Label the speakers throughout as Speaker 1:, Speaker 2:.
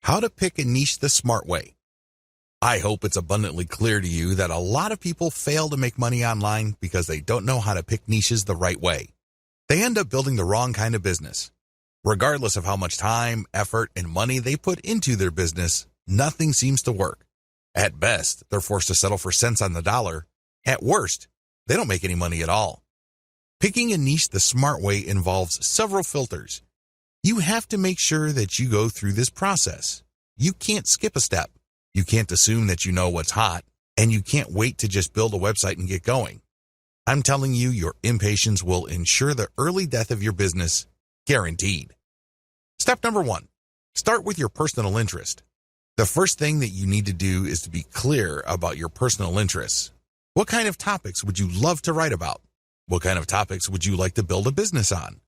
Speaker 1: How to pick a niche the smart way. I hope it's abundantly clear to you that a lot of people fail to make money online because they don't know how to pick niches the right way. They end up building the wrong kind of business. Regardless of how much time, effort, and money they put into their business, nothing seems to work. At best, they're forced to settle for cents on the dollar. At worst, they don't make any money at all. Picking a niche the smart way involves several filters. You have to make sure that you go through this process. You can't skip a step. You can't assume that you know what's hot, and you can't wait to just build a website and get going. I'm telling you, your impatience will ensure the early death of your business, guaranteed. Step number 1, start with your personal interest. The first thing that you need to do is to be clear about your personal interests. What kind of topics would you love to write about? What kind of topics would you like to build a business on?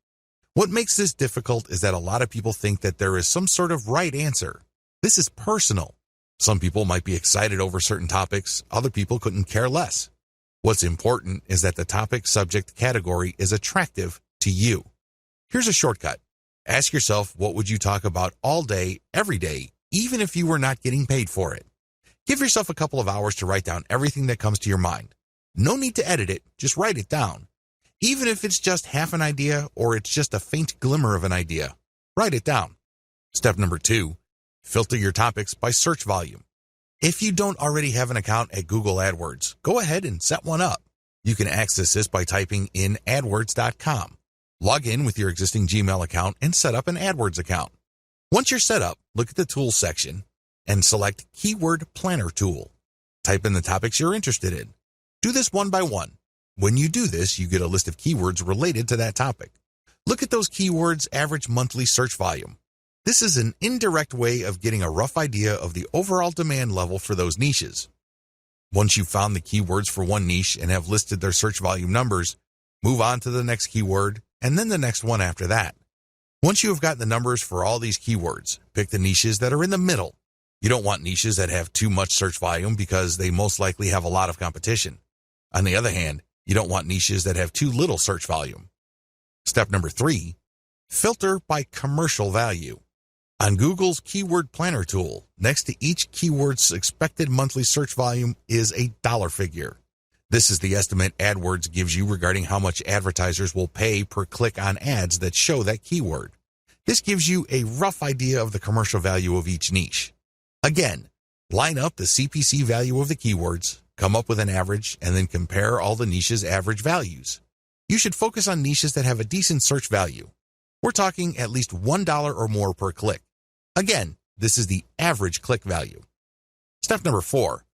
Speaker 1: What makes this difficult is that a lot of people think that there is some sort of right answer. This is personal. Some people might be excited over certain topics, other people couldn't care less. What's important is that the topic subject category is attractive to you. Here's a shortcut. Ask yourself, what would you talk about all day, every day, even if you were not getting paid for it? Give yourself a couple of hours to write down everything that comes to your mind. No need to edit it, just write it down. Even if it's just half an idea or it's just a faint glimmer of an idea, write it down. Step number 2, filter your topics by search volume. If you don't already have an account at Google AdWords, go ahead and set one up. You can access this by typing in adwords.com. Log in with your existing Gmail account and set up an AdWords account. Once you're set up, look at the Tools section and select Keyword Planner Tool. Type in the topics you're interested in. Do this one by one. When you do this, you get a list of keywords related to that topic. Look at those keywords' average monthly search volume. This is an indirect way of getting a rough idea of the overall demand level for those niches. Once you've found the keywords for one niche and have listed their search volume numbers, move on to the next keyword and then the next one after that. Once you have got the numbers for all these keywords, pick the niches that are in the middle. You don't want niches that have too much search volume because they most likely have a lot of competition. On the other hand, you don't want niches that have too little search volume. Step number 3, filter by commercial value. On Google's Keyword Planner tool, next to each keyword's expected monthly search volume is a dollar figure. This is the estimate AdWords gives you regarding how much advertisers will pay per click on ads that show that keyword. This gives you a rough idea of the commercial value of each niche. Again, line up the CPC value of the keywords, come up with an average, and then compare all the niches' average values. You should focus on niches that have a decent search value. We're talking at least $1 or more per click. Again, this is the average click value. Step number 4,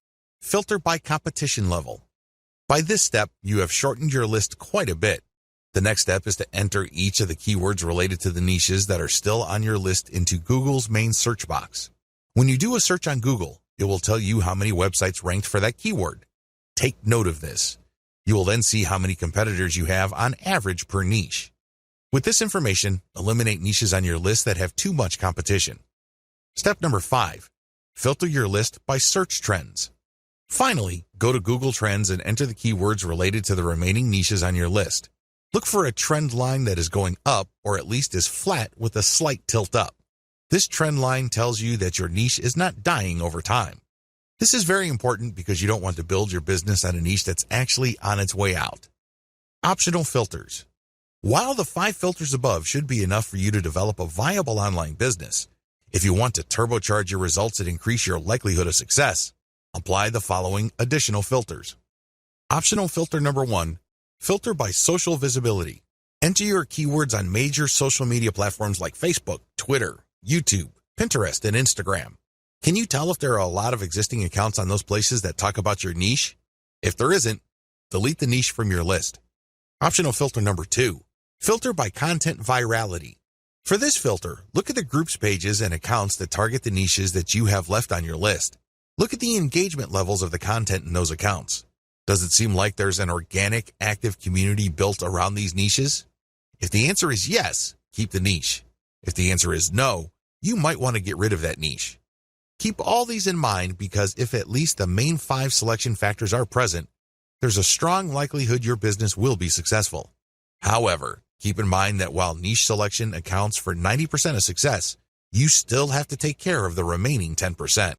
Speaker 1: filter by competition level. By this step, you have shortened your list quite a bit. The next step is to enter each of the keywords related to the niches that are still on your list into Google's main search box. When you do a search on Google, it will tell you how many websites ranked for that keyword. Take note of this. You will then see how many competitors you have on average per niche. With this information, eliminate niches on your list that have too much competition. Step number 5, filter your list by search trends. Finally, go to Google Trends and enter the keywords related to the remaining niches on your list. Look for a trend line that is going up or at least is flat with a slight tilt up. This trend line tells you that your niche is not dying over time. This is very important because you don't want to build your business on a niche that's actually on its way out. Optional filters. While the 5 filters above should be enough for you to develop a viable online business, if you want to turbocharge your results and increase your likelihood of success, apply the following additional filters. Optional filter number 1, filter by social visibility. Enter your keywords on major social media platforms like Facebook, Twitter, YouTube, Pinterest, and Instagram. Can you tell if there are a lot of existing accounts on those places that talk about your niche? If there isn't, delete the niche from your list. Optional filter number 2, filter by content virality. For this filter, look at the groups pages and accounts that target the niches that you have left on your list. Look at the engagement levels of the content in those accounts. Does it seem like there's an organic, active community built around these niches? If the answer is yes, keep the niche. If the answer is no, you might want to get rid of that niche. Keep all these in mind because if at least the main 5 selection factors are present, there's a strong likelihood your business will be successful. However, keep in mind that while niche selection accounts for 90% of success, You still have to take care of the remaining 10%.